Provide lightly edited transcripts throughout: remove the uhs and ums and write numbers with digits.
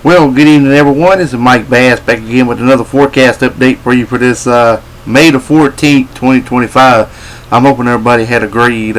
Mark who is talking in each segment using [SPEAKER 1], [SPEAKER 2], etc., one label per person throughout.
[SPEAKER 1] Well, good evening, everyone. This is Mike Bass back again with another forecast update for you for this May the 14th, 2025. I'm hoping everybody had a great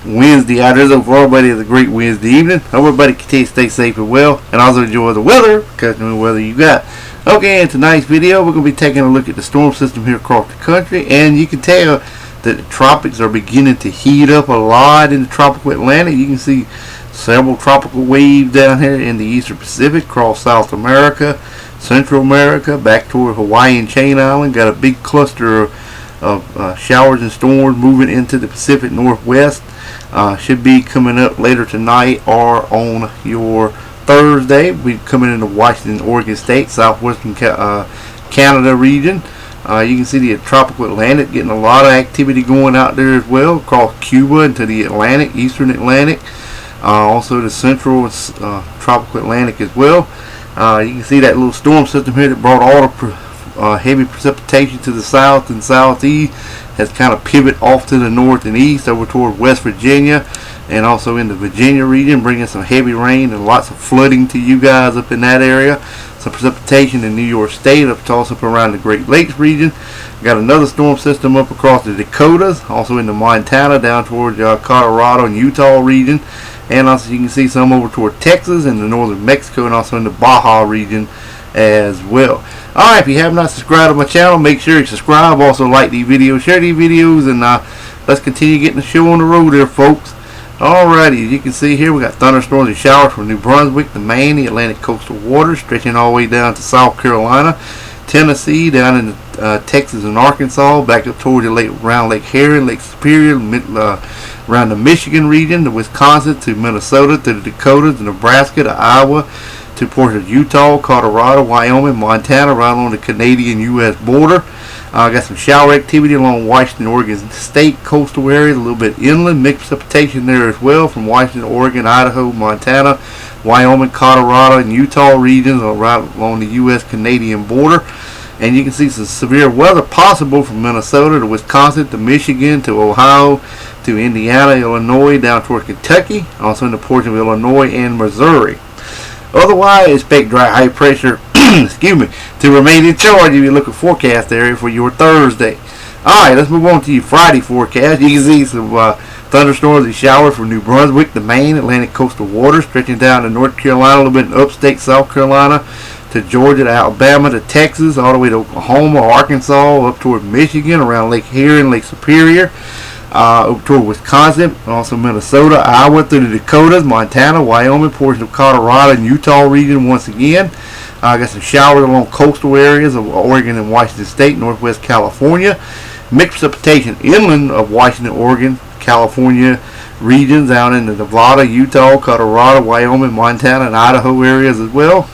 [SPEAKER 1] Wednesday out there. So for everybody, it's a great Wednesday evening. Hope everybody can stay safe and well, and also enjoy the weather, because the weather you got. Okay, in tonight's video, we're going to be taking a look at the storm system here across the country, and you can tell that the tropics are beginning to heat up a lot in the tropical Atlantic. You can see several tropical waves down here in the eastern Pacific, across South America, Central America, back toward Hawaii and Chain Island. Got a big cluster of showers and storms moving into the Pacific Northwest. Should be coming up later tonight or on your Thursday. We're coming into Washington, Oregon State, southwestern Canada region. You can see the tropical Atlantic getting a lot of activity going out there as well, across Cuba into the Atlantic, eastern Atlantic. Also the central tropical Atlantic as well. You can see that little storm system here that brought all the heavy precipitation to the south and southeast has kind of pivoted off to the north and east over toward West Virginia, and also in the Virginia region, bringing some heavy rain and lots of flooding to you guys up in that area. Some precipitation in New York State, also up around the Great Lakes region. Got another storm system up across the Dakotas, also into Montana, down toward Colorado and Utah region. And also you can see some over toward Texas and the northern Mexico, and also in the Baja region as well. Alright, if you have not subscribed to my channel, make sure you subscribe. Also like these videos, share these videos, and let's continue getting the show on the road there, folks. Alrighty, as you can see here, we got thunderstorms and showers from New Brunswick to Maine, the Atlantic coastal waters, stretching all the way down to South Carolina, Tennessee, down in Texas and Arkansas, back up toward the lake, around Lake Herring, Lake Superior, around the Michigan region, to Wisconsin, to Minnesota, to the Dakotas, to Nebraska, to Iowa, to portions of Utah, Colorado, Wyoming, Montana, right along the Canadian-U.S. border. Got some shower activity along Washington, Oregon State coastal areas, a little bit inland, mixed precipitation there as well from Washington, Oregon, Idaho, Montana, Wyoming, Colorado, and Utah regions right along the U.S.-Canadian border. And you can see some severe weather possible from Minnesota to Wisconsin to Michigan to Ohio to Indiana, Illinois, down toward Kentucky, also in the portion of Illinois and Missouri. Otherwise, expect dry high pressure excuse me, to remain in charge of your local forecast area for your Thursday. Alright, let's move on to your Friday forecast. You can see some thunderstorms and showers from New Brunswick to Maine, Atlantic coastal waters, stretching down to North Carolina, a little bit in upstate South Carolina, to Georgia, to Alabama, to Texas, all the way to Oklahoma, Arkansas, up toward Michigan, around Lake Herring, Lake Superior, up toward Wisconsin, also Minnesota, Iowa, through the Dakotas, Montana, Wyoming, portions of Colorado and Utah region once again. Got some showers along coastal areas of Oregon and Washington State, Northwest California. Mixed precipitation inland of Washington, Oregon, California regions, down in the Nevada, Utah, Colorado, Wyoming, Montana, and Idaho areas as well.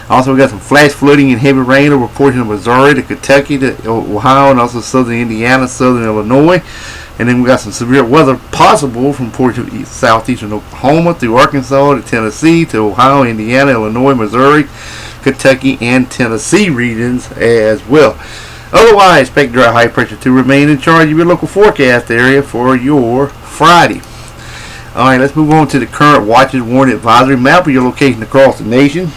[SPEAKER 1] Also, we got some flash flooding and heavy rain over portions of Missouri to Kentucky to Ohio, and also southern Indiana, southern Illinois. And then we got some severe weather possible from portions of southeastern Oklahoma through Arkansas to Tennessee to Ohio, Indiana, Illinois, Missouri, Kentucky, and Tennessee regions as well. Otherwise, expect dry high pressure to remain in charge of your local forecast area for your Friday. Alright, let's move on to the current watches, warning, advisory map of your location across the nation.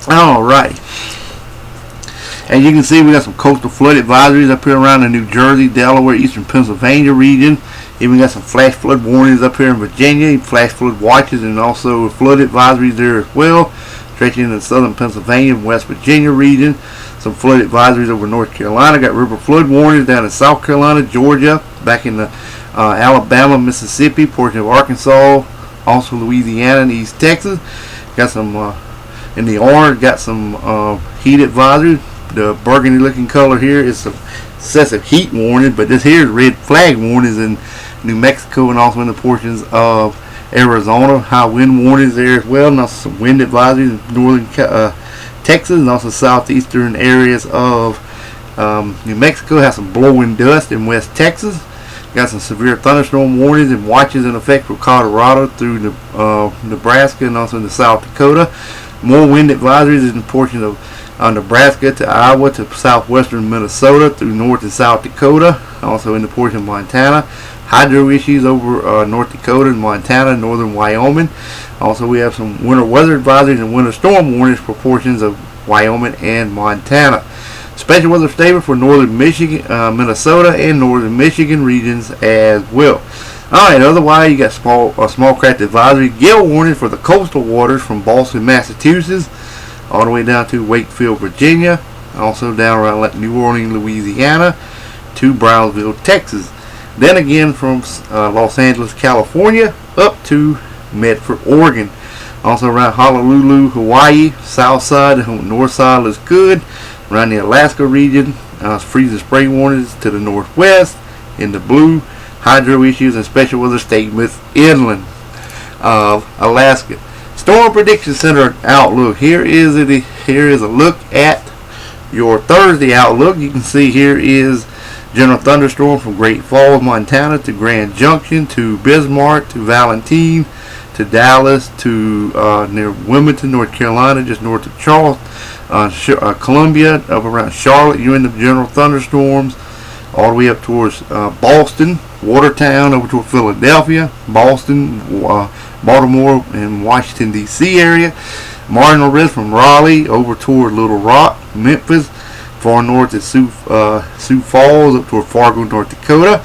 [SPEAKER 1] Alright. As you can see, we got some coastal flood advisories up here around the New Jersey, Delaware, eastern Pennsylvania region. Even got some flash flood warnings up here in Virginia, flash flood watches, and also flood advisories there as well, stretching into southern Pennsylvania and West Virginia region. Some flood advisories over North Carolina. Got river flood warnings down in South Carolina, Georgia, back in the Alabama, Mississippi, portion of Arkansas, also Louisiana and East Texas. Got some in the orange, got some heat advisories. The burgundy looking color here is some excessive heat warning, but this here is red flag warnings in New Mexico and also in the portions of Arizona. High wind warnings there as well, and also some wind advisories in northern Texas and also southeastern areas of New Mexico. Has some blowing dust in West Texas. Got some severe thunderstorm warnings and watches in effect for Colorado through Nebraska and also in the South Dakota. More wind advisories in the portions of Nebraska to Iowa to southwestern Minnesota through North and South Dakota, also in the portion of Montana. hydro issues over North Dakota and Montana, northern Wyoming. Also, we have some winter weather advisories and winter storm warnings for portions of Wyoming and Montana. Special weather statement for northern Michigan, Minnesota, and northern Michigan regions as well. Alright, otherwise you got small craft advisory, gale warning for the coastal waters from Boston, Massachusetts, all the way down to Wakefield, Virginia, also down around New Orleans, Louisiana, to Brownsville, Texas. Then again from Los Angeles, California, up to Medford, Oregon. Also around Honolulu, Hawaii, south side, north side looks good. Around the Alaska region, freezing spray warnings to the northwest. In the blue, hydro issues and special weather statements inland of Alaska. Storm Prediction Center outlook. Here is a look at your Thursday outlook. You can see here is general thunderstorm from Great Falls, Montana to Grand Junction to Bismarck to Valentine to Dallas to near Wilmington, North Carolina, just north of Charleston. Columbia, up around Charlotte, you're in the general thunderstorms, all the way up towards Boston, Watertown, over toward Philadelphia, Boston, Baltimore, and Washington, D.C. area. Marginal risk from Raleigh over toward Little Rock, Memphis, far north at Sioux Falls, up toward Fargo, North Dakota.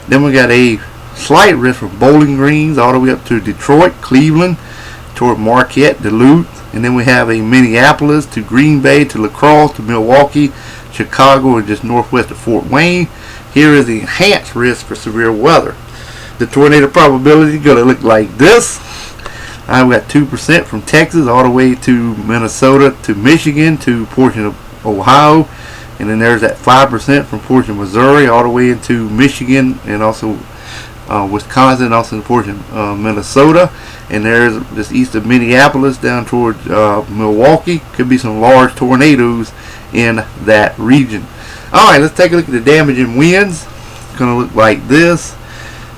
[SPEAKER 1] Then we got a slight risk from Bowling Greens, all the way up to Detroit, Cleveland, toward Marquette, Duluth. And then we have a Minneapolis to Green Bay to La Crosse to Milwaukee, Chicago, and just northwest of Fort Wayne. Here is the enhanced risk for severe weather. The tornado probability is going to look like this. I've got 2% from Texas all the way to Minnesota to Michigan to portion of Ohio. And then there's that 5% from portion of Missouri all the way into Michigan and also Wisconsin, also a portion of Minnesota. And there's just east of Minneapolis down toward Milwaukee. Could be some large tornadoes in that region. Alright, let's take a look at the damaging winds. It's going to look like this.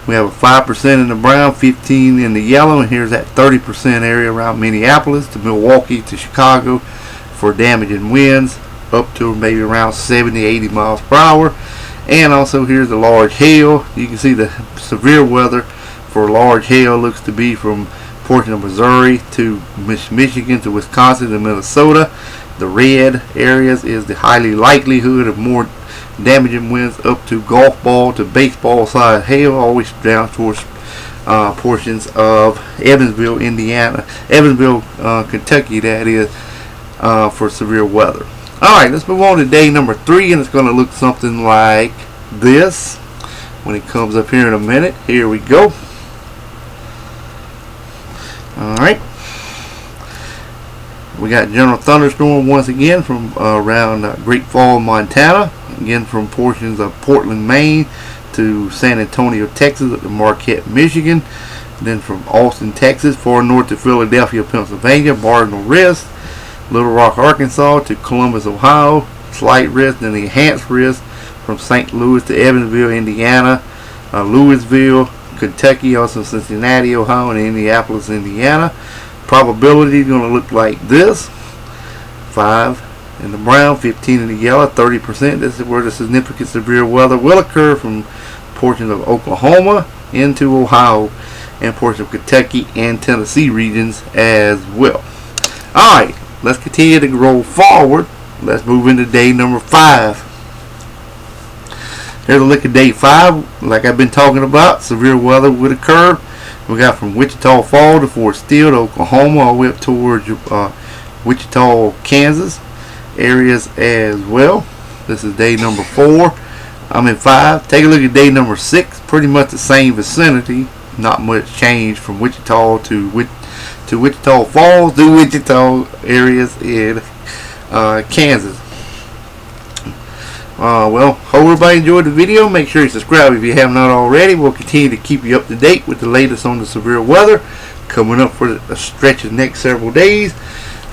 [SPEAKER 1] We have a 5% in the brown, 15 in the yellow, and here's that 30% area around Minneapolis to Milwaukee to Chicago for damaging winds up to maybe around 70-80 miles per hour. And also here's the large hail. You can see the severe weather for large hail looks to be from portion of Missouri to Michigan to Wisconsin to Minnesota. The red areas is the highly likelihood of more damaging winds up to golf ball to baseball size hail, always down towards portions of Evansville, Kentucky, that is, for severe weather. Alright, let's move on to day number 3, and it's going to look something like this when it comes up here in a minute. Here we go. Alright, we got general thunderstorm once again from around Great Falls, Montana, again from portions of Portland, Maine to San Antonio, Texas, up to Marquette, Michigan, then from Austin, Texas, far north to Philadelphia, Pennsylvania, marginal risk. Little Rock, Arkansas to Columbus, Ohio, slight risk, then the enhanced risk from St. Louis to Evansville, Indiana, Louisville, Kentucky, also Cincinnati, Ohio, and Indianapolis, Indiana. Probability is going to look like this. 5 in the brown, 15 in the yellow, 30%. This is where the significant severe weather will occur from portions of Oklahoma into Ohio and portions of Kentucky and Tennessee regions as well. Alright, let's continue to roll forward. Let's move into day number 5. Here's a look at day 5. Like I've been talking about, severe weather would occur. We got from Wichita Falls to Fort Steele to Oklahoma, all the way up towards Wichita, Kansas areas as well. This is day number 4. I'm in 5. Take a look at day number 6. Pretty much the same vicinity. Not much change from Wichita to Wichita Falls to Wichita areas in Kansas. Well, hope everybody enjoyed the video. Make sure you subscribe if you have not already. We'll continue to keep you up to date with the latest on the severe weather coming up for a stretch of the next several days.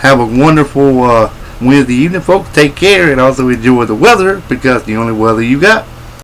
[SPEAKER 1] Have a wonderful Wednesday evening, folks. Take care and also enjoy the weather, because the only weather you got